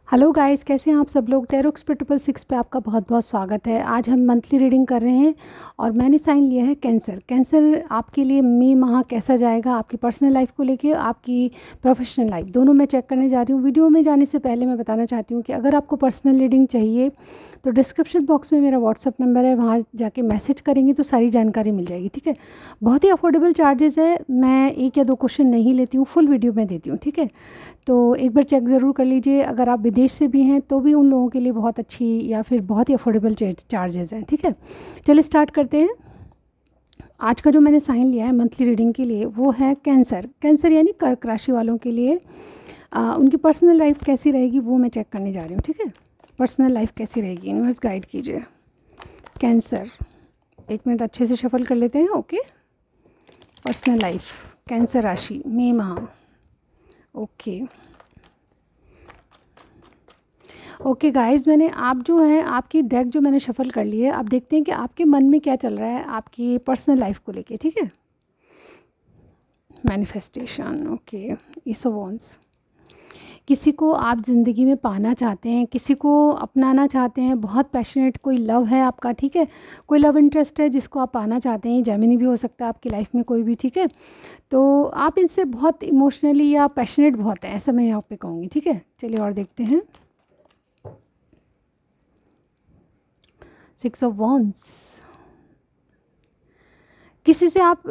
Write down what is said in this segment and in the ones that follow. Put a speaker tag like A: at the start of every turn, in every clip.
A: Hello guys, कैसे हैं आप सब लोग। टेरोक्स पे 666 पे आपका बहुत बहुत स्वागत है। आज हम मंथली रीडिंग कर रहे हैं और मैंने साइन लिया है कैंसर। कैंसर आपके लिए मई माह कैसा जाएगा, आपकी पर्सनल लाइफ को लेके, आपकी प्रोफेशनल लाइफ, दोनों मैं चेक करने जा रही हूँ। वीडियो में जाने से पहले मैं बताना चाहती हूँ कि अगर आपको पर्सनल रीडिंग चाहिए तो डिस्क्रिप्शन बॉक्स में मेरा व्हाट्सअप नंबर है, वहाँ जाके मैसेज करेंगे तो सारी जानकारी मिल जाएगी। ठीक है, बहुत ही अफोर्डेबल चार्जेस है। मैं 1 या 2 क्वेश्चन नहीं लेती हूँ, फुल वीडियो में देती हूँ। ठीक है, तो एक बार चेक ज़रूर कर लीजिए। अगर आप विदेश से भी हैं तो भी उन लोगों के लिए बहुत अच्छी या फिर बहुत ही अफोर्डेबल चार्जेस हैं। ठीक है, चलिए स्टार्ट करते हैं। आज का जो मैंने साइन लिया है मंथली रीडिंग के लिए वो है कैंसर। कैंसर यानी कर्क राशि वालों के लिए उनकी पर्सनल लाइफ कैसी रहेगी वो मैं चेक करने जा रही हूँ। ठीक है, पर्सनल लाइफ कैसी रहेगी, यूनिवर्स गाइड कीजिए। कैंसर, 1 मिनट अच्छे से शफल कर लेते हैं। ओके, पर्सनल लाइफ कैंसर राशि मई माह। ओके गाइस, मैंने आप जो है आपकी डेक जो मैंने शफल कर ली है, आप देखते हैं कि आपके मन में क्या चल रहा है आपकी पर्सनल लाइफ को लेके। ठीक है, manifestation. Okay, is of wands, किसी को आप ज़िंदगी में पाना चाहते हैं, किसी को अपनाना चाहते हैं, बहुत पैशनेट कोई लव है आपका। ठीक है, कोई लव इंटरेस्ट है जिसको आप पाना चाहते हैं। जेमिनी भी हो सकता है आपकी लाइफ में कोई भी। ठीक है, तो आप इनसे बहुत इमोशनली या पैशनेट बहुत हैं, ऐसा मैं यहाँ पे कहूँगी। ठीक है, चलिए और देखते हैं। 6 ऑफ वॉन्ड्स, किसी से आप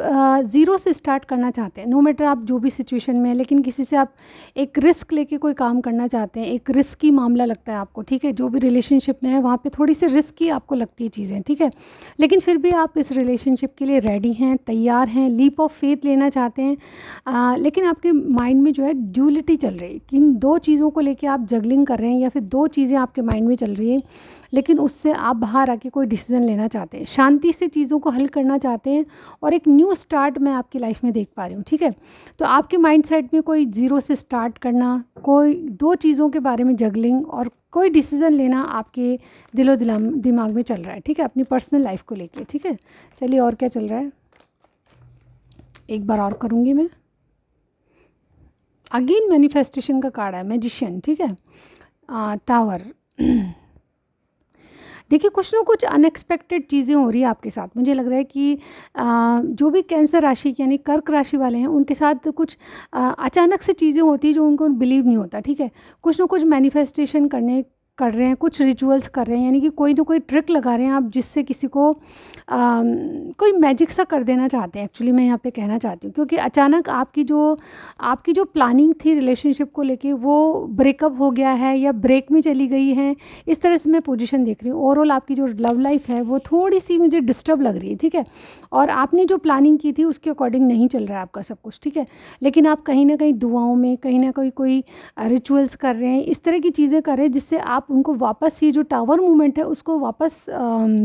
A: ज़ीरो से स्टार्ट करना चाहते हैं। नो मैटर आप जो भी सिचुएशन में है, लेकिन किसी से आप एक रिस्क लेके कोई काम करना चाहते हैं। एक रिस्की मामला लगता है आपको। ठीक है, जो भी रिलेशनशिप में है वहाँ पे थोड़ी सी रिस्की आपको लगती है चीज़ें। ठीक है, लेकिन फिर भी आप इस रिलेशनशिप के लिए रेडी हैं, तैयार हैं, लीप ऑफ फेथ लेना चाहते हैं। लेकिन आपके माइंड में जो है ड्यूलिटी चल रही है कि इन 2 चीज़ों को लेके आप जगलिंग कर रहे हैं, या फिर 2 चीज़ें आपके माइंड में चल रही हैं, लेकिन उससे आप बाहर आके कोई डिसीजन लेना चाहते हैं, शांति से चीज़ों को हल करना चाहते हैं और एक न्यू स्टार्ट मैं आपकी लाइफ में देख पा रही हूँ। ठीक है, तो आपके माइंड सेट में कोई ज़ीरो से स्टार्ट करना, कोई 2 चीज़ों के बारे में जगलिंग और कोई डिसीज़न लेना आपके दिमाग में चल रहा है। ठीक है, अपनी पर्सनल लाइफ को लेके। ठीक है, चलिए और क्या चल रहा है, एक बार और करूँगी मैं। अगेन मैनिफेस्टेशन का कार्ड है, मैजिशियन। ठीक है, टावर। देखिए, कुछ ना कुछ अनएक्सपेक्टेड चीज़ें हो रही है आपके साथ। मुझे लग रहा है कि जो भी कैंसर राशि यानी कर्क राशि वाले हैं उनके साथ कुछ अचानक से चीज़ें होती हैं जो उनको बिलीव नहीं होता। ठीक है, कुछ ना कुछ मैनिफेस्टेशन कर रहे हैं, कुछ रिचुअल्स कर रहे हैं, यानी कि कोई ना कोई ट्रिक लगा रहे हैं आप, जिससे किसी को कोई मैजिक सा कर देना चाहते हैं। एक्चुअली मैं यहाँ पे कहना चाहती हूँ, क्योंकि अचानक आपकी जो प्लानिंग थी रिलेशनशिप को लेके वो ब्रेकअप हो गया है या ब्रेक में चली गई है। इस तरह से मैं पोजीशन देख रही हूँ। ओवरऑल आपकी जो लव लाइफ है वो थोड़ी सी मुझे डिस्टर्ब लग रही है। ठीक है, और आपने जो प्लानिंग की थी उसके अकॉर्डिंग नहीं चल रहा है आपका सब कुछ। ठीक है, लेकिन आप कहीं ना कहीं दुआओं में, कहीं ना कहीं कोई रिचुअल्स कर रहे हैं, इस तरह की चीज़ें कर रहे हैं जिससे आप उनको वापस, ये जो टावर मूवमेंट है उसको वापस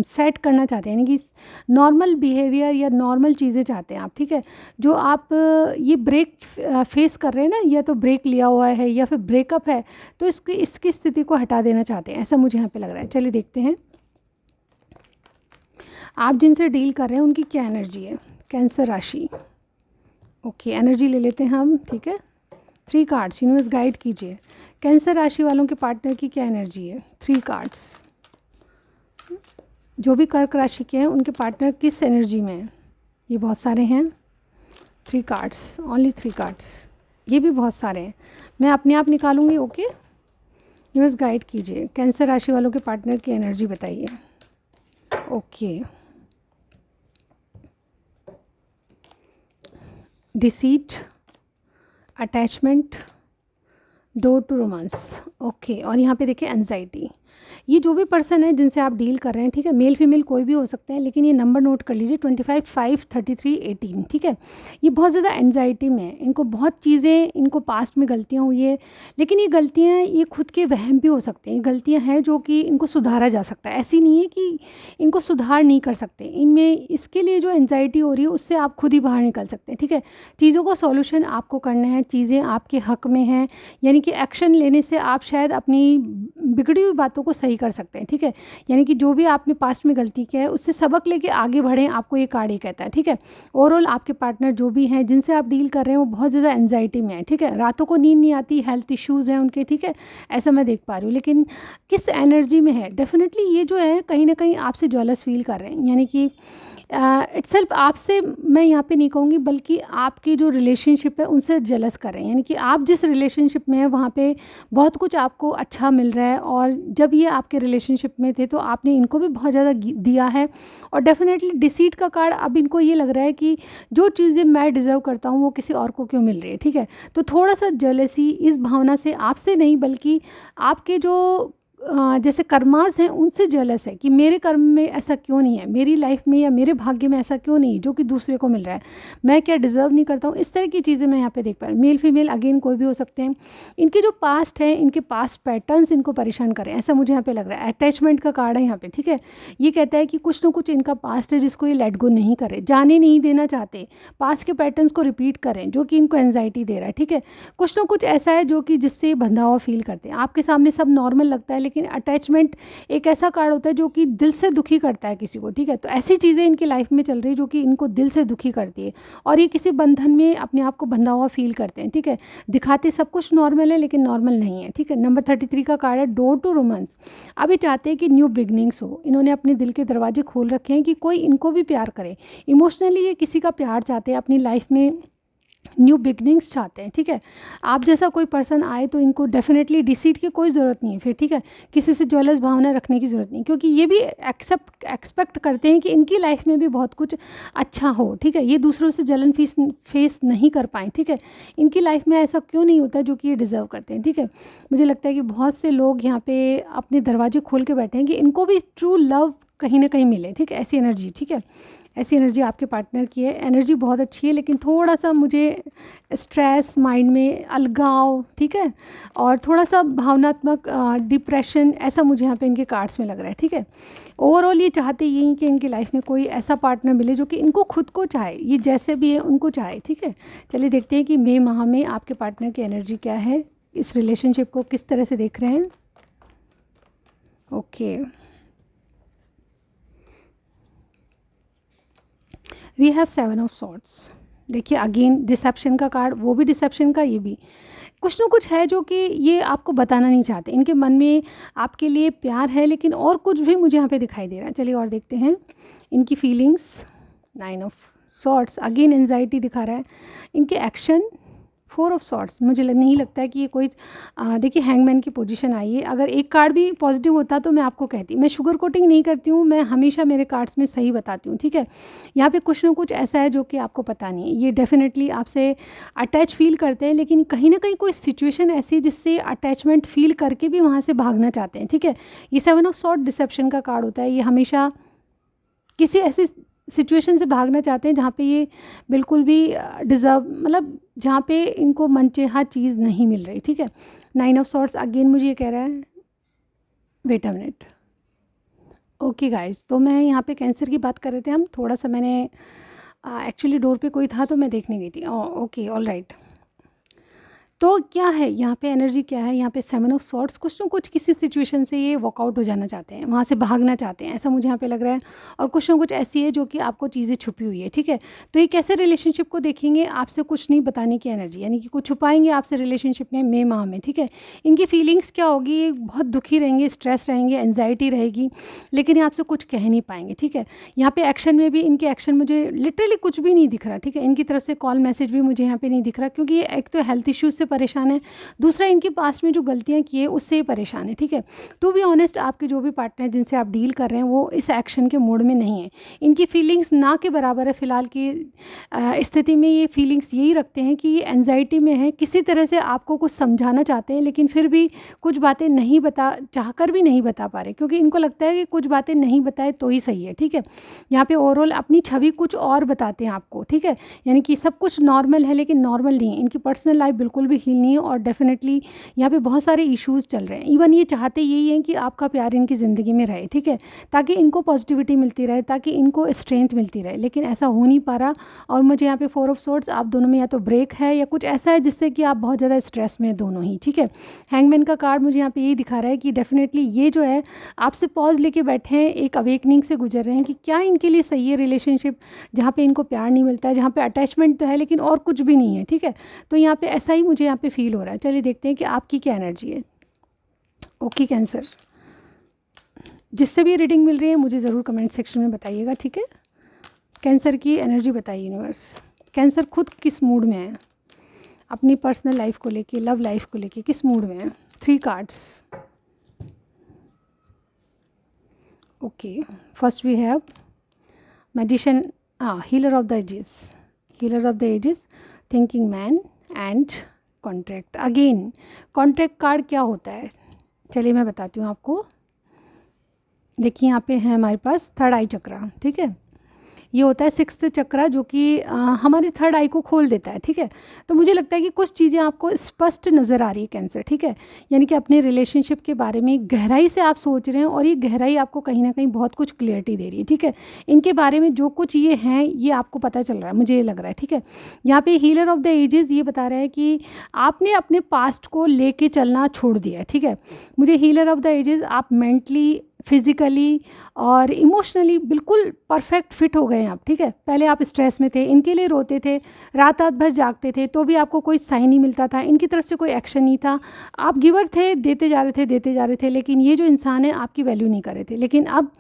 A: सेट करना चाहते हैं, यानी कि नॉर्मल बिहेवियर या नॉर्मल चीज़ें चाहते हैं आप। ठीक है, जो आप ये ब्रेक फेस कर रहे हैं ना, या तो ब्रेक लिया हुआ है या फिर ब्रेकअप है, तो इसकी स्थिति को हटा देना चाहते हैं, ऐसा मुझे यहाँ पे लग रहा है। चलिए देखते हैं आप जिनसे डील कर रहे हैं उनकी क्या एनर्जी है। कैंसर राशि, ओके, एनर्जी ले लेते हैं हम। ठीक है, 3 कार्ड्स, यूनिवर्स गाइड कीजिए। कैंसर राशि वालों के पार्टनर की क्या एनर्जी है। 3 कार्ड्स, जो भी कर्क राशि के हैं उनके पार्टनर किस एनर्जी में है। ये बहुत सारे हैं, 3 कार्ड्स, ओनली 3 कार्ड्स, ये भी बहुत सारे हैं, मैं अपने आप निकालूंगी। ओके, यूनिवर्स गाइड कीजिए, कैंसर राशि वालों के पार्टनर की एनर्जी बताइए। Okay, deceit, attachment, door to romance. Okay, और यहाँ पे देखिए एंजाइटी। ये जो भी पर्सन है जिनसे आप डील कर रहे हैं, ठीक है, मेल फीमेल कोई भी हो सकते हैं, लेकिन ये नंबर नोट कर लीजिए, 25 5 33 18। ठीक है, ये बहुत ज़्यादा एंजाइटी में है, इनको बहुत चीज़ें, इनको पास्ट में गलतियाँ हुई है, लेकिन ये गलतियाँ, ये खुद के वहम भी हो सकते हैं। ये गलतियाँ हैं जो कि इनको सुधारा जा सकता है, ऐसी नहीं है कि इनको सुधार नहीं कर सकते। इनमें इसके लिए जो एंजाइटी हो रही है उससे आप खुद ही बाहर निकल सकते हैं। ठीक है, चीज़ों को सॉल्यूशन आपको करना है, चीज़ें आपके हक में हैं, यानी कि एक्शन लेने से आप शायद अपनी बिगड़ी हुई बातों को सही कर सकते हैं, ठीक है। यानी कि जो भी आपने पास्ट में गलती किया है उससे सबक लेके आगे बढ़ें, आपको ये कार्ड ये कहता है, ठीक है। ओवरऑल आपके पार्टनर जो भी हैं जिनसे आप डील कर रहे हैं वो बहुत ज़्यादा एंजाइटी में है, ठीक है। रातों को नींद नहीं आती, हेल्थ इश्यूज़ हैं उनके, ठीक है, ऐसा मैं देख पा रही हूँ। लेकिन किस एनर्जी में है, डेफिनेटली ये जो है कहीं ना कहीं आपसे जेलस फील कर रहे हैं, यानी कि इट्सेल्फ आपसे मैं यहाँ पे नहीं कहूँगी, बल्कि आपकी जो रिलेशनशिप है उनसे जेलस कर रहे हैं। यानी कि आप जिस रिलेशनशिप में हैं वहाँ पे बहुत कुछ आपको अच्छा मिल रहा है, और जब ये आपके रिलेशनशिप में थे तो आपने इनको भी बहुत ज़्यादा दिया है। और डेफिनेटली डिसीट का कार्ड, अब इनको ये लग रहा है कि जो चीज़ें मैं डिज़र्व करता हूँ वो किसी और को क्यों मिल रही है, ठीक है। तो थोड़ा सा जेलसी इस भावना से, आपसे नहीं बल्कि आपके जो जैसे कर्मास हैं उनसे जेलस है कि मेरे कर्म में ऐसा क्यों नहीं है, मेरी लाइफ में या मेरे भाग्य में ऐसा क्यों नहीं जो कि दूसरे को मिल रहा है, मैं क्या डिज़र्व नहीं करता हूँ। इस तरह की चीज़ें मैं यहाँ पे देख पा रही हूँ। मेल फीमेल अगेन कोई भी हो सकते हैं। इनके जो पास्ट है, इनके पास्ट पैटर्न्स इनको परेशान करें, ऐसा मुझे यहाँ पे लग रहा है। अटैचमेंट का कार्ड है यहाँ पे, ठीक है। ये कहता है कि कुछ ना कुछ इनका पास्ट है जिसको ये लेट गो नहीं करे, जाने नहीं देना चाहते, पास्ट के पैटर्न्स को रिपीट करें जो कि इनको एंजाइटी दे रहा है, ठीक है। कुछ ना कुछ ऐसा है जो कि जिससे बंधा हुआ फील करते हैं। आपके सामने सब नॉर्मल लगता है, लेकिन अटैचमेंट एक ऐसा कार्ड होता है जो कि दिल से दुखी करता है किसी को, ठीक है। तो ऐसी चीज़ें इनकी लाइफ में चल रही है जो कि इनको दिल से दुखी करती है, और ये किसी बंधन में अपने आप को बंधा हुआ फील करते हैं, ठीक है। दिखाते सब कुछ नॉर्मल है लेकिन नॉर्मल नहीं है, ठीक है। नंबर 33 का कार्ड है डोर टू रोमांस। अब ये चाहते हैं कि न्यू बिगनिंग्स हो, इन्होंने अपने दिल के दरवाजे खोल रखे हैं कि कोई इनको भी प्यार करे। इमोशनली ये किसी का प्यार चाहते हैं, अपनी लाइफ में न्यू बिगनिंग्स चाहते हैं, ठीक है। आप जैसा कोई पर्सन आए तो इनको डेफिनेटली डिसीट की कोई ज़रूरत नहीं है फिर, ठीक है। किसी से जेलस भावना रखने की ज़रूरत नहीं, क्योंकि ये भी एक्सपेक्ट करते हैं कि इनकी लाइफ में भी बहुत कुछ अच्छा हो, ठीक है। ये दूसरों से जलन फेस नहीं कर पाएँ, ठीक है। इनकी लाइफ में ऐसा क्यों नहीं होता जो कि ये डिज़र्व करते हैं, ठीक है। मुझे लगता है कि बहुत से लोग यहाँ पे अपने दरवाजे खोल के बैठे हैं कि इनको भी ट्रू लव कहीं ना कहीं मिले, ठीक है। ऐसी एनर्जी, ठीक है, ऐसी एनर्जी आपके पार्टनर की है। एनर्जी बहुत अच्छी है, लेकिन थोड़ा सा मुझे स्ट्रेस, माइंड में अलगाव, ठीक है, और थोड़ा सा भावनात्मक डिप्रेशन, ऐसा मुझे यहाँ पे इनके कार्ड्स में लग रहा है, ठीक है। ओवरऑल ये चाहते यही कि इनकी लाइफ में कोई ऐसा पार्टनर मिले जो कि इनको खुद को चाहे, ये जैसे भी है उनको चाहे, ठीक है। चलिए देखते हैं कि मई माह में आपके पार्टनर की एनर्जी क्या है, इस रिलेशनशिप को किस तरह से देख रहे हैं। Okay, we have 7 of swords. देखिए अगेन डिसेप्शन का कार्ड, वो भी डिसेप्शन का, ये भी कुछ ना कुछ है जो कि ये आपको बताना नहीं चाहते। इनके मन में आपके लिए प्यार है, लेकिन और कुछ भी मुझे यहाँ पे दिखाई दे रहा है। चलिए और देखते हैं इनकी feelings. 9 of swords again anxiety दिखा रहा है। इनके एक्शन 4 ऑफ सॉर्ड्स। मुझे नहीं लगता है कि ये कोई देखिए हैंगमैन की पोजीशन आई है। अगर एक कार्ड भी पॉजिटिव होता तो मैं आपको कहती, मैं शुगर कोटिंग नहीं करती हूँ, मैं हमेशा मेरे कार्ड्स में सही बताती हूँ, ठीक है। यहाँ पे कुछ ना कुछ ऐसा है जो कि आपको पता नहीं है। ये डेफिनेटली आपसे अटैच फील करते हैं, लेकिन कहीं ना कहीं कोई सिचुएशन ऐसी है जिससे अटैचमेंट फील करके भी वहाँ से भागना चाहते हैं, ठीक है। ये 7 ऑफ सॉर्ड डिसेप्शन का कार्ड होता है। ये हमेशा किसी ऐसी सिचुएशन से भागना चाहते हैं जहाँ पे ये बिल्कुल भी डिज़र्व, मतलब जहाँ पे इनको मनचाहा चीज़ नहीं मिल रही, ठीक है। 9 ऑफ सॉर्ड्स अगेन मुझे ये कह रहा है, wait a minute. Okay guys, तो मैं यहाँ पे कैंसर की बात कर रहे थे हम, थोड़ा सा मैंने एक्चुअली डोर पे कोई था तो मैं देखने गई थी। Okay, all right. तो क्या है यहाँ पे एनर्जी, क्या है यहाँ पे 7 ऑफ सॉर्ड्स। कुछ ना कुछ किसी सिचुएशन से ये वॉकआउट हो जाना चाहते हैं, वहाँ से भागना चाहते हैं, ऐसा मुझे यहाँ पे लग रहा है। और कुछ ना कुछ ऐसी है जो कि आपको चीज़ें छुपी हुई है, ठीक है। तो ये कैसे रिलेशनशिप को देखेंगे, आपसे कुछ नहीं बताने की एनर्जी, यानी कि कुछ छुपाएंगे आपसे रिलेशनशिप में मई माह में, ठीक है। इनकी फीलिंग्स क्या होगी, ये बहुत दुखी रहेंगे, स्ट्रेस रहेंगे, एनजाइटी रहेगी, लेकिन ये आपसे कुछ कह नहीं पाएंगे, ठीक है। यहाँ पे एक्शन में भी इनके एक्शन मुझे लिटरली कुछ भी नहीं दिख रहा, ठीक है। इनकी तरफ से कॉल मैसेज भी मुझे यहाँ पे नहीं दिख रहा, क्योंकि ये एक तो हेल्थ इश्यूज से परेशान है, दूसरा इनके पास में जो गलतियां की है उससे ही परेशान है, ठीक है। टू बी ऑनेस्ट, आपके जो भी पार्टनर जिनसे आप डील कर रहे हैं वो इस एक्शन के मोड में नहीं है। इनकी फीलिंग्स ना के बराबर है फिलहाल की स्थिति में। ये फीलिंग्स यही रखते हैं कि ये एनजाइटी में है, किसी तरह से आपको कुछ समझाना चाहते हैं, लेकिन फिर भी कुछ बातें नहीं बता, चाहकर भी नहीं बता पा रहे, क्योंकि इनको लगता है कि कुछ बातें नहीं बताए तो ही सही है, ठीक है। यहाँ पे ओवरऑल अपनी छवि कुछ और बताते हैं आपको, ठीक है। यानी कि सब कुछ नॉर्मल है लेकिन नॉर्मल नहीं है। इनकी पर्सनल लाइफ बिल्कुल भी हील नहीं है और डेफिनेटली यहाँ पे बहुत सारे इश्यूज़ चल रहे हैं। इवन ये चाहते यही हैं कि आपका प्यार इनकी ज़िंदगी में रहे, ठीक है, ताकि इनको पॉजिटिविटी मिलती रहे, ताकि इनको स्ट्रेंथ मिलती रहे, लेकिन ऐसा हो नहीं पा रहा। और मुझे यहाँ पे 4 ऑफ सोर्ड्स, आप दोनों में या तो ब्रेक है या कुछ ऐसा है जिससे कि आप बहुत ज़्यादा स्ट्रेस में दोनों ही, ठीक है। हैंगमैन का कार्ड मुझे यहाँ पे यही दिखा रहा है कि डेफिनेटली ये जो है आपसे पॉज लेके बैठे हैं, एक अवेकनिंग से गुजर रहे हैं कि क्या इनके लिए सही है रिलेशनशिप, जहाँ पे इनको प्यार नहीं मिलता है, जहाँ पे अटैचमेंट तो है लेकिन और कुछ भी नहीं है, ठीक है। तो यहाँ पे ऐसा ही मुझे यहाँ पे फील हो रहा है। चलिए देखते हैं कि आपकी क्या एनर्जी है। ओके कैंसर, जिससे भी रीडिंग मिल रही है मुझे ज़रूर कमेंट सेक्शन में बताइएगा, ठीक है। कैंसर की एनर्जी बताइए यूनिवर्स। कैंसर खुद किस मूड में है, अपनी पर्सनल लाइफ को लेके, लव लाइफ को लेके किस मूड में है। 3 cards. Okay, first we have magician, healer of the ages, healer of the ages, thinking man and contract. Again contract card क्या होता है, चलिए मैं बताती हूँ आपको। देखिए यहाँ पे है हमारे पास थर्ड आई चक्रा, ठीक है। ये होता है 6th चक्रा जो कि हमारे थर्ड आई को खोल देता है, ठीक है। तो मुझे लगता है कि कुछ चीज़ें आपको स्पष्ट नज़र आ रही है कैंसर, ठीक है। यानी कि अपने रिलेशनशिप के बारे में गहराई से आप सोच रहे हैं और ये गहराई आपको कहीं ना कहीं बहुत कुछ क्लियरिटी दे रही है, ठीक है। इनके बारे में जो कुछ ये हैं ये आपको पता चल रहा है, मुझे ये लग रहा है, ठीक है। यहाँ पे हीलर ऑफ द एजेस ये बता रहा है कि आपने अपने पास्ट को लेके चलना छोड़ दिया है, ठीक है। मुझे हीलर ऑफ द एजेस, आप मेंटली, फिज़िकली और इमोशनली बिल्कुल परफेक्ट फिट हो गए हैं आप, ठीक है। पहले आप स्ट्रेस में थे, इनके लिए रोते थे, रात रात भर जागते थे, तो भी आपको कोई साइन नहीं मिलता था, इनकी तरफ से कोई एक्शन नहीं था, आप गिवर थे, देते जा रहे थे, लेकिन ये जो इंसान है आपकी वैल्यू नहीं कर रहे थे। लेकिन अब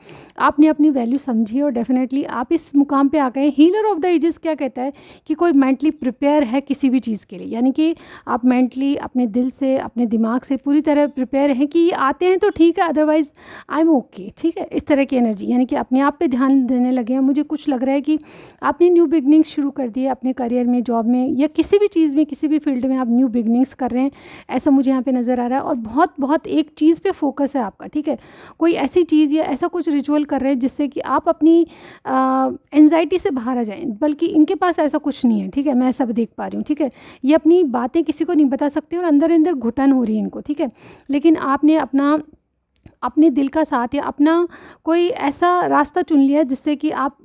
A: आपने अपनी वैल्यू समझी और डेफिनेटली आप इस मुकाम पे आ गए। हीलर ऑफ द एजेस क्या कहता है कि कोई मेंटली प्रिपेयर है किसी भी चीज़ के लिए, यानी कि आप मेंटली अपने दिल से, अपने दिमाग से पूरी तरह प्रिपेयर हैं कि ये आते हैं तो ठीक है, अदरवाइज़ आई एम ओके, ठीक है। इस तरह की एनर्जी, यानी कि अपने आप पे ध्यान देने लगे हैं। मुझे कुछ लग रहा है कि आपने न्यू बिगनिंग्स शुरू कर दी है अपने करियर में, जॉब में, या किसी भी चीज़ में, किसी भी फील्ड में आप न्यू बिगनिंग्स कर रहे हैं, ऐसा मुझे यहाँ पे नज़र आ रहा है। और बहुत बहुत एक चीज़ पे फोकस है आपका, ठीक है। कोई ऐसी चीज़ या ऐसा कुछ रिचुअल कर रहे हैं जिससे कि आप अपनी एंजाइटी से बाहर आ जाएं, बल्कि इनके पास ऐसा कुछ नहीं है, ठीक है। मैं सब देख पा रही हूँ, ठीक है। ये अपनी बातें किसी को नहीं बता सकते और अंदर अंदर घुटन हो रही है इनको, ठीक है। लेकिन आपने अपने दिल का साथ या अपना कोई ऐसा रास्ता चुन लिया जिससे कि आप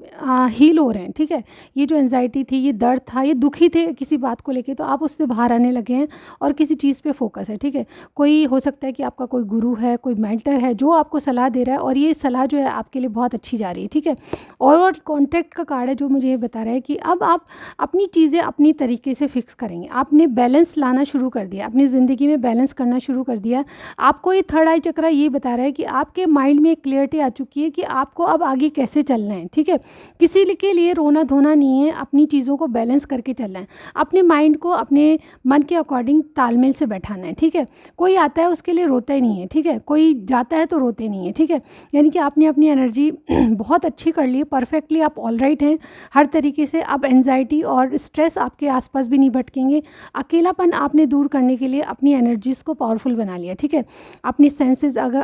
A: हील हो रहे हैं, ठीक है। ये जो एंजाइटी थी, ये दर्द था, ये दुखी थे किसी बात को लेके, तो आप उससे बाहर आने लगे हैं और किसी चीज़ पे फोकस है, ठीक है। कोई हो सकता है कि आपका कोई गुरु है, कोई मेंटर है जो आपको सलाह दे रहा है और ये सलाह जो है आपके लिए बहुत अच्छी जा रही है, ठीक है। और कॉन्ट्रैक्ट का कार्ड है जो मुझे ये बता रहा है कि अब आप अपनी चीज़ें अपनी तरीके से फिक्स करेंगे। आपने बैलेंस लाना शुरू कर दिया, अपनी ज़िंदगी में बैलेंस करना शुरू कर दिया। आपको ये थर्ड आई चक्रा ये बता रहा है कि आपके माइंड में एक क्लियरिटी आ चुकी है कि आपको अब आगे कैसे चलना है, ठीक है। किसी के लिए रोना धोना नहीं है, अपनी चीज़ों को बैलेंस करके चलना है, अपने माइंड को अपने मन के अकॉर्डिंग तालमेल से बैठाना है, ठीक है। कोई आता है उसके लिए रोता ही नहीं है, ठीक है। कोई जाता है तो रोते नहीं है, ठीक है। यानी कि आपने अपनी एनर्जी बहुत अच्छी कर ली है, परफेक्टली आप ऑल राइट हैं हर तरीके से। अब एंजाइटी और स्ट्रेस आपके आसपास भी नहीं भटकेंगे। अकेलापन आपने दूर करने के लिए अपनी एनर्जीज़ को पावरफुल बना लिया, ठीक है। अपनी सेंसेस, अगर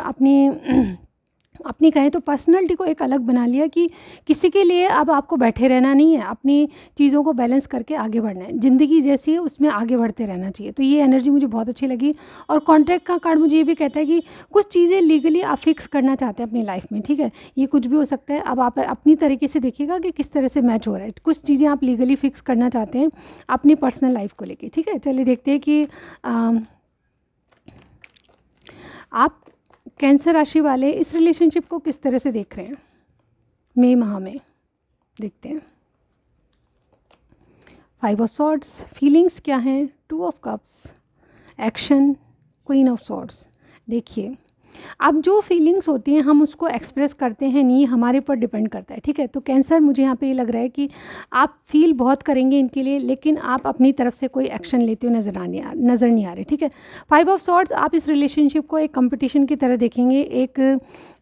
A: अपनी कहें तो पर्सनैलिटी को एक अलग बना लिया कि किसी के लिए अब आपको बैठे रहना नहीं है, अपनी चीज़ों को बैलेंस करके आगे बढ़ना है। ज़िंदगी जैसी है उसमें आगे बढ़ते रहना चाहिए। तो ये एनर्जी मुझे बहुत अच्छी लगी। और कॉन्ट्रैक्ट का कार्ड मुझे ये भी कहता है कि कुछ चीज़ें लीगली आप फिक्स करना चाहते हैं अपनी लाइफ में, ठीक है। ये कुछ भी हो सकता है। अब आप अपनी तरीके से देखिएगा कि किस तरह से मैच हो रहा है। कुछ चीज़ें आप लीगली फिक्स करना चाहते हैं अपनी पर्सनल लाइफ को लेके, ठीक है। चलिए देखते हैं कि आप कैंसर राशि वाले इस रिलेशनशिप को किस तरह से देख रहे हैं मई माह में। देखते हैं 5 ऑफ सॉर्ड्स, फीलिंग्स क्या हैं, 2 of cups, action, queen of swords. देखिए, अब जो फीलिंग्स होती हैं हम उसको एक्सप्रेस करते हैं नहीं, हमारे पर डिपेंड करता है, ठीक है। तो कैंसर, मुझे यहाँ पे ये लग रहा है कि आप फील बहुत करेंगे इनके लिए, लेकिन आप अपनी तरफ से कोई एक्शन लेते हुए नज़र नहीं आ रहे, ठीक है। 5 ऑफ सॉर्ड्स, आप इस रिलेशनशिप को एक कंपटीशन की तरह देखेंगे, एक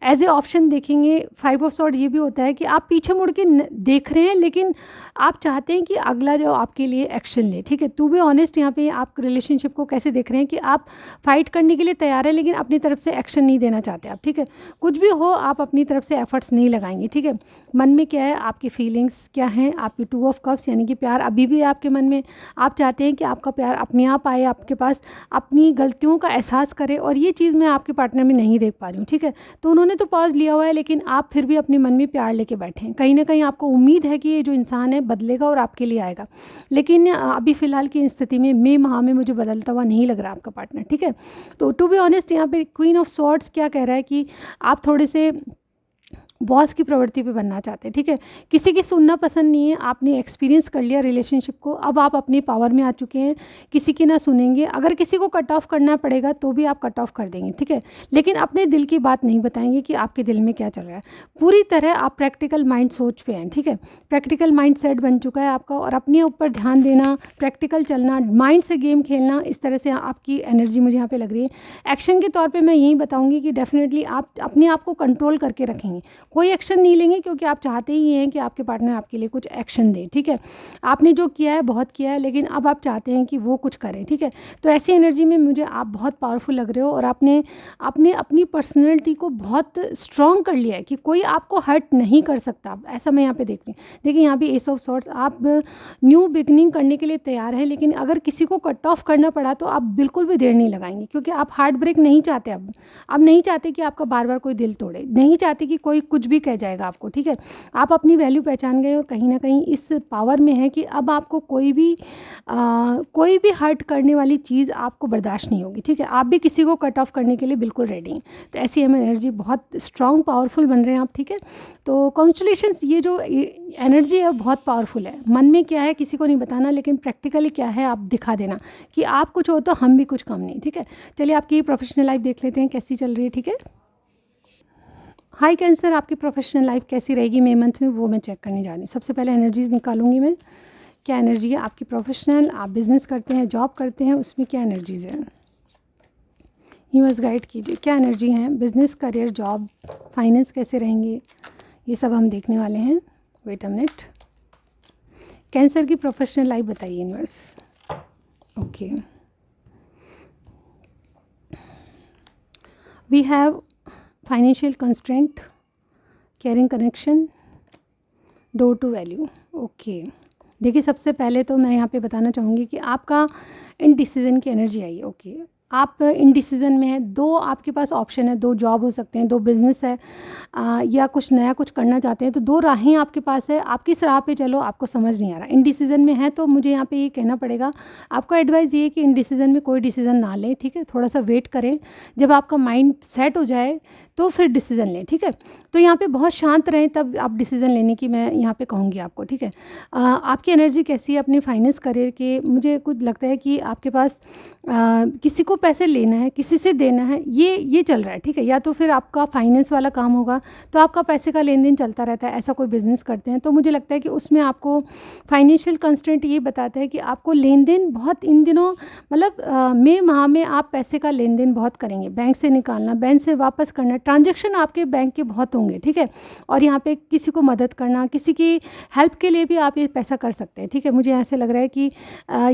A: एज ए ऑप्शन देखेंगे। 5 ऑफ सॉर्ड ये भी होता है कि आप पीछे मुड़ के देख रहे हैं, लेकिन आप चाहते हैं कि अगला जो आपके लिए एक्शन ले, ठीक है। टू बी ऑनेस्ट, यहाँ पे आप रिलेशनशिप को कैसे देख रहे हैं कि आप फाइट करने के लिए तैयार हैं, लेकिन अपनी तरफ से एक्शन एक्शन नहीं देना चाहते आप, ठीक है। कुछ भी हो आप अपनी तरफ से एफर्ट्स नहीं लगाएंगे, ठीक है। मन में क्या है, आपकी फीलिंग्स क्या हैं, आपकी 2 ऑफ कप्स यानी कि प्यार अभी भी है आपके मन में। आप चाहते हैं कि आपका प्यार अपने आप आए आपके पास, अपनी गलतियों का एहसास करे, और ये चीज़ मैं आपके पार्टनर में नहीं देख पा रही हूँ, ठीक है। तो उन्होंने तो पॉज़ लिया हुआ है, लेकिन आप फिर भी अपने मन में प्यार लेके बैठे हैं। कहीं न कहीं आपको उम्मीद है कि ये जो इंसान है बदलेगा और आपके लिए आएगा, लेकिन अभी फ़िलहाल की स्थिति में मई माह में मुझे बदलता हुआ नहीं लग रहा आपका पार्टनर, ठीक है। तो टू बी ऑनेस्ट यहाँ पे क्वीन ऑफ स्वॉर्ड्स क्या कह रहा है कि आप थोड़े से बॉस की प्रवृत्ति पे बनना चाहते हैं, ठीक है। किसी की सुनना पसंद नहीं है, आपने एक्सपीरियंस कर लिया रिलेशनशिप को, अब आप अपनी पावर में आ चुके हैं, किसी की ना सुनेंगे। अगर किसी को कट ऑफ करना पड़ेगा तो भी आप कट ऑफ कर देंगे, ठीक है, लेकिन अपने दिल की बात नहीं बताएंगे कि आपके दिल में क्या चल रहा है। पूरी तरह आप प्रैक्टिकल माइंड सोच पे हैं, ठीक है। प्रैक्टिकल माइंड सेट बन चुका है आपका, और अपने ऊपर ध्यान देना, प्रैक्टिकल चलना, माइंड से गेम खेलना, इस तरह से आपकी एनर्जी मुझे यहाँ पे लग रही है। एक्शन के तौर पे मैं यही बताऊँगी कि डेफिनेटली आप अपने आप को कंट्रोल करके रखेंगे, कोई एक्शन नहीं लेंगे, क्योंकि आप चाहते ही हैं कि आपके पार्टनर आपके लिए कुछ एक्शन दे, ठीक है। आपने जो किया है बहुत किया है, लेकिन अब आप चाहते हैं कि वो कुछ करें, ठीक है। तो ऐसी एनर्जी में मुझे आप बहुत पावरफुल लग रहे हो, और आपने आपने अपनी पर्सनैलिटी को बहुत स्ट्रॉन्ग कर लिया है कि कोई आपको हर्ट नहीं कर सकता, ऐसा मैं यहाँ पे देख रही हूँ। देखिए यहाँ भी एस ऑफ सॉर्ड्स, आप न्यू बिगनिंग करने के लिए तैयार हैं, लेकिन अगर किसी को कट ऑफ करना पड़ा तो आप बिल्कुल भी देर नहीं लगाएंगे, क्योंकि आप हार्ट ब्रेक नहीं चाहते। अब नहीं चाहते कि आपका बार बार कोई दिल तोड़े, नहीं चाहते कि कोई कुछ भी कह जाएगा आपको, ठीक है। आप अपनी वैल्यू पहचान गए, और कहीं ना कहीं इस पावर में है कि अब आपको कोई भी हर्ट करने वाली चीज़ आपको बर्दाश्त नहीं होगी, ठीक है। आप भी किसी को कट ऑफ करने के लिए बिल्कुल रेडी हैं। तो ऐसी हमें एनर्जी बहुत स्ट्रॉन्ग पावरफुल बन रहे हैं आप, ठीक है। तो कॉन्स्टलेशंस, ये जो एनर्जी है बहुत पावरफुल है। मन में क्या है किसी को नहीं बताना, लेकिन प्रैक्टिकली क्या है आप दिखा देना कि आप कुछ हो तो हम भी कुछ कम नहीं, ठीक है। चलिए आपकी प्रोफेशनल लाइफ देख लेते हैं कैसी चल रही है, ठीक है। हाई कैंसर, आपकी प्रोफेशनल लाइफ कैसी रहेगी मई मंथ में, वो मैं चेक करने जा रही हूँ। सबसे पहले एनर्जीज निकालूंगी मैं, क्या एनर्जी है आपकी प्रोफेशनल, आप बिजनेस करते हैं, जॉब करते हैं, उसमें क्या एनर्जीज है। यूनिवर्स गाइड कीजिए, क्या एनर्जी है, बिजनेस, करियर, जॉब, फाइनेंस कैसे रहेंगे, ये सब हम देखने वाले हैं। Wait a minute. कैंसर की प्रोफेशनल लाइफ बताइए universe. Okay, we have financial constraint, caring connection, door to value. Okay, देखिए सबसे पहले तो मैं यहाँ पे बताना चाहूँगी कि आपका इनडिसीजन की एनर्जी आई है। ओके, आप इनडिसीजन में हैं, दो आपके पास ऑप्शन है, दो जॉब हो सकते हैं, दो बिजनेस है, या कुछ नया कुछ करना चाहते हैं, तो दो राहें आपके पास है। आप किस राह पे चलो आपको समझ नहीं आ रहा। इनडिसीजन में है तो मुझे यहाँ पे ये कहना पड़ेगा, आपको एडवाइस ये है कि इनडिसीजन में कोई डिसीजन ना लें, ठीक है। थोड़ा सा वेट करें, जब आपका माइंड सेट हो जाए तो फिर डिसीज़न लें, ठीक है। तो यहाँ पे बहुत शांत रहें, तब आप डिसीज़न लेने की मैं यहाँ पे कहूँगी आपको, ठीक है। आपकी एनर्जी कैसी है अपने फाइनेंस करियर के, मुझे कुछ लगता है कि आपके पास किसी को पैसे लेना है, किसी से देना है, ये चल रहा है, ठीक है। या तो फिर आपका फाइनेंस वाला काम होगा तो आपका पैसे का लेन देन चलता रहता है, ऐसा कोई बिजनेस करते हैं तो मुझे लगता है कि उसमें आपको फाइनेंशियल कंस्ट्रेंट ये बताता है कि आपको लेन देन बहुत इन दिनों, मतलब मई माह में आप पैसे का लेन देन बहुत करेंगे, बैंक से निकालना, बैंक से वापस करना, ट्रांजैक्शन आपके बैंक के बहुत होंगे, ठीक है। और यहाँ पे किसी को मदद करना, किसी की हेल्प के लिए भी आप ये पैसा कर सकते हैं, ठीक है। मुझे ऐसे लग रहा है कि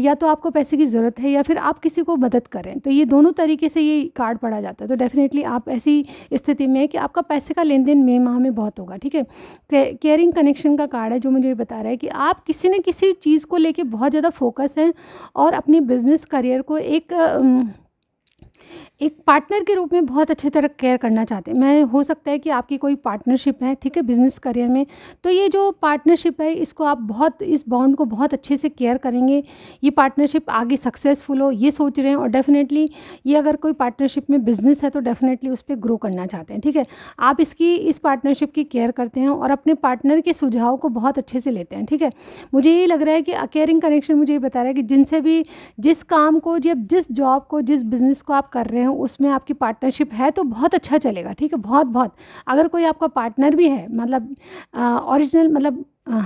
A: या तो आपको पैसे की ज़रूरत है या फिर आप किसी को मदद करें, तो ये दोनों तरीके से ये कार्ड पढ़ा जाता है। तो डेफिनेटली आप ऐसी स्थिति में है कि आपका पैसे का लेन देन मई माह में बहुत होगा, ठीक है। केयरिंग कनेक्शन का कार्ड है जो मुझे बता रहा है कि आप किसी न किसी चीज़ को लेके बहुत ज़्यादा फोकस हैं, और अपनी बिजनेस करियर को एक पार्टनर के रूप में बहुत अच्छी तरह केयर करना चाहते हैं। मैं, हो सकता है कि आपकी कोई पार्टनरशिप है, ठीक है, बिज़नेस करियर में, तो ये जो पार्टनरशिप है इसको आप बहुत, इस बॉन्ड को बहुत अच्छे से केयर करेंगे, ये पार्टनरशिप आगे सक्सेसफुल हो ये सोच रहे हैं। और डेफिनेटली ये अगर कोई पार्टनरशिप में बिज़नेस है तो डेफिनेटली उस पर ग्रो करना चाहते हैं, ठीक है। आप इस पार्टनरशिप की केयर करते हैं और अपने पार्टनर के सुझाव को बहुत अच्छे से लेते हैं, ठीक है। मुझे ये लग रहा है कि केयरिंग कनेक्शन मुझे ये बता रहा है कि जिनसे भी, जिस काम को, जिस जॉब को, जिस बिज़नेस को आप कर रहे हैं उसमें आपकी पार्टनरशिप है तो बहुत अच्छा चलेगा, ठीक है। बहुत बहुत, अगर कोई आपका पार्टनर भी है, मतलब ओरिजिनल, मतलब अ,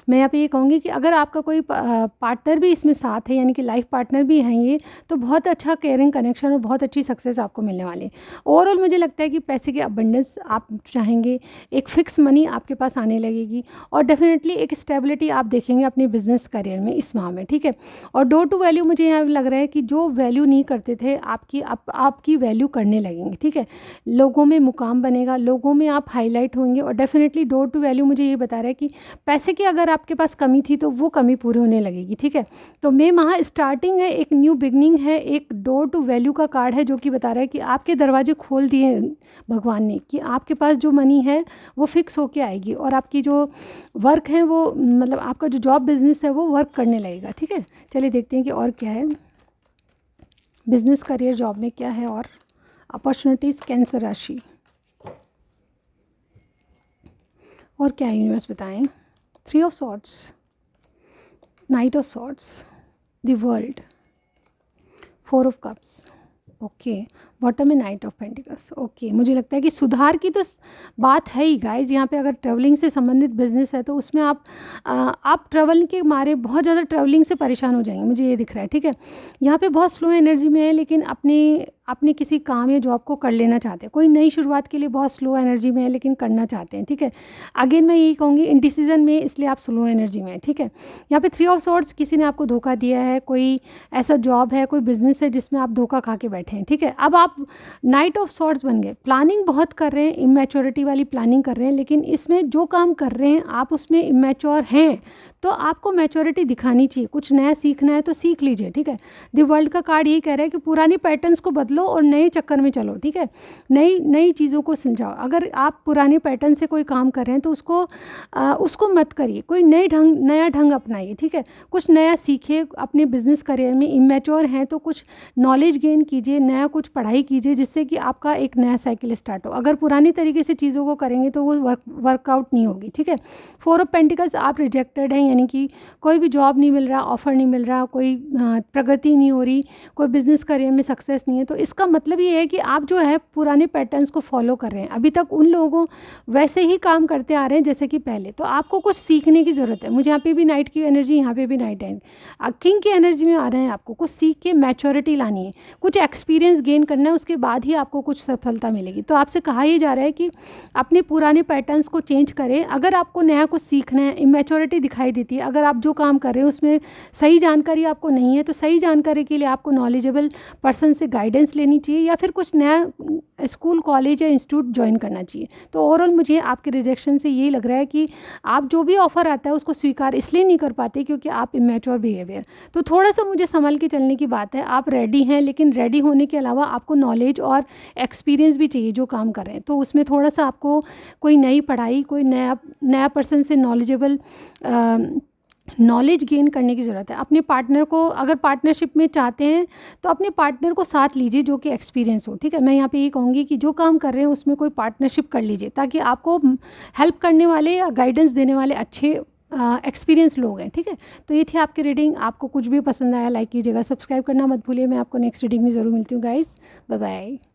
A: मैं यहाँ पे ये कहूँगी कि अगर आपका कोई पार्टनर भी इसमें साथ है, यानी कि लाइफ पार्टनर भी हैं ये, तो बहुत अच्छा केयरिंग कनेक्शन और बहुत अच्छी सक्सेस आपको मिलने वाली है। ओवरऑल मुझे लगता है कि पैसे की अबंडेंस आप चाहेंगे, एक फ़िक्स मनी आपके पास आने लगेगी और डेफ़िनेटली एक स्टेबिलिटी आप देखेंगे अपने बिज़नेस करियर में इस माह में, ठीक है? और डोर टू वैल्यू मुझे यहाँ लग रहा है कि जो वैल्यू नहीं करते थे, आपकी वैल्यू करने लगेंगे, ठीक है? लोगों में मुकाम बनेगा, लोगों में आप हाइलाइट होंगे और डेफ़िनेटली डोर टू वैल्यू मुझे ये बता रहा है कि पैसे की अगर आपके पास कमी थी तो वो कमी पूरी होने लगेगी, ठीक है? तो मई माह स्टार्टिंग है, एक न्यू बिगनिंग है, एक डोर टू वैल्यू का कार्ड है जो कि बता रहा है कि आपके दरवाजे खोल दिए हैं भगवान ने, कि आपके पास जो मनी है वो फिक्स होके आएगी और आपकी जो वर्क है वो मतलब आपका जो जॉब बिजनेस है वो वर्क करने लगेगा, ठीक है? चलिए देखते हैं कि और क्या है बिजनेस करियर जॉब में क्या है और अपॉर्चुनिटीज़ कैंसर राशि और क्या यूनिवर्स बताएं। 3 of swords, night of swords, the world, 4 of cups, okay, bottom में नाइट ऑफ पेंटिकल्स। ओके, मुझे लगता है कि सुधार की तो बात है ही गाइज। यहाँ पे अगर ट्रैवलिंग से संबंधित बिजनेस है तो उसमें आप ट्रैवल के मारे बहुत ज़्यादा ट्रैवलिंग से परेशान हो जाएंगे, मुझे ये दिख रहा है, ठीक है? यहाँ पे बहुत स्लो एनर्जी में है, लेकिन अपने किसी काम या जॉब को कर लेना चाहते हैं। कोई नई शुरुआत के लिए बहुत स्लो एनर्जी में है लेकिन करना चाहते हैं, ठीक है? अगेन मैं यही कहूँगी इनडिसीजन में, इसलिए आप स्लो एनर्जी में है, ठीक है? यहाँ पे 3 ऑफ सॉर्ड्स, किसी ने आपको धोखा दिया है, कोई ऐसा जॉब है, कोई बिजनेस है जिसमें आप धोखा खा के बैठे हैं, ठीक है? अब आप नाइट ऑफ सॉर्ड्स बन गए, प्लानिंग बहुत कर रहे हैं, इमेच्योरिटी वाली प्लानिंग कर रहे हैं, लेकिन इसमें जो काम कर रहे हैं आप उसमें इमेच्योर हैं, तो आपको मैच्योरिटी दिखानी चाहिए। कुछ नया सीखना है तो सीख लीजिए, ठीक है? द वर्ल्ड का कार्ड यही कह रहा है कि पुरानी पैटर्न्स को बदलो और नए चक्कर में चलो, ठीक है? नई नई चीज़ों को सुलझाओ। अगर आप पुराने पैटर्न से कोई काम कर रहे हैं तो उसको मत करिए, कोई नया ढंग अपनाइए, ठीक है? कुछ नया सीखिए अपने बिजनेस करियर में। इमेच्योर हैं तो कुछ नॉलेज गेन कीजिए, नया कुछ पढ़ाई कीजिए जिससे कि आपका एक नया साइकिल स्टार्ट हो। अगर पुरानी तरीके से चीज़ों को करेंगे तो वो वर्कआउट नहीं होगी, ठीक है? 4 ऑफ पेंटिकल्स, आप रिजेक्टेड हैं, यानी कि कोई भी जॉब नहीं मिल रहा, ऑफ़र नहीं मिल रहा, कोई प्रगति नहीं हो रही, कोई बिज़नेस करियर में सक्सेस नहीं है, तो इसका मतलब ये है कि आप जो है पुराने पैटर्न्स को फॉलो कर रहे हैं। अभी तक उन लोगों वैसे ही काम करते आ रहे हैं जैसे कि पहले, तो आपको कुछ सीखने की ज़रूरत है। मुझे यहाँ पे भी नाइट की एनर्जी, यहाँ पे भी नाइट है, किंग की एनर्जी में आ रहे हैं। आपको कुछ सीख के मैच्योरिटी लानी है, कुछ एक्सपीरियंस गेन करना है, उसके बाद ही आपको कुछ सफलता मिलेगी। तो आपसे कहा ही जा रहा है कि अपने पुराने पैटर्न्स को चेंज करें। अगर आपको नया कुछ सीखना है, इमेच्योरिटी दिखाई देती है, अगर आप जो काम कर रहे हैं उसमें सही जानकारी आपको नहीं है, तो सही जानकारी के लिए आपको नॉलेजेबल पर्सन से गाइडेंस लेनी चाहिए या फिर कुछ नया स्कूल, कॉलेज या इंस्टीट्यूट ज्वाइन करना चाहिए। तो ओवरऑल मुझे आपके रिजेक्शन से यही लग रहा है कि आप जो भी ऑफ़र आता है उसको स्वीकार इसलिए नहीं कर पाते क्योंकि आप इमेच्योर बिहेवियर। तो थोड़ा सा मुझे संभल के चलने की बात है। आप रेडी हैं, लेकिन रेडी होने के अलावा आपको नॉलेज और एक्सपीरियंस भी चाहिए जो काम कर रहे हैं। तो उसमें थोड़ा सा आपको कोई नई पढ़ाई, कोई नया पर्सन से नॉलेजेबल नॉलेज गेन करने की ज़रूरत है। अपने पार्टनर को, अगर पार्टनरशिप में चाहते हैं तो अपने पार्टनर को साथ लीजिए जो कि एक्सपीरियंस हो, ठीक है? मैं यहाँ पे ये कहूँगी कि जो काम कर रहे हैं उसमें कोई पार्टनरशिप कर लीजिए ताकि आपको हेल्प करने वाले या गाइडेंस देने वाले अच्छे एक्सपीरियंस लोग हैं, ठीक है? तो ये थी आपकी रीडिंग। आपको कुछ भी पसंद आया लाइक कीजिएगा, सब्सक्राइब करना मत भूलिए। मैं आपको नेक्स्ट रीडिंग में ज़रूर मिलती हूँ गाइस, बाय बाय।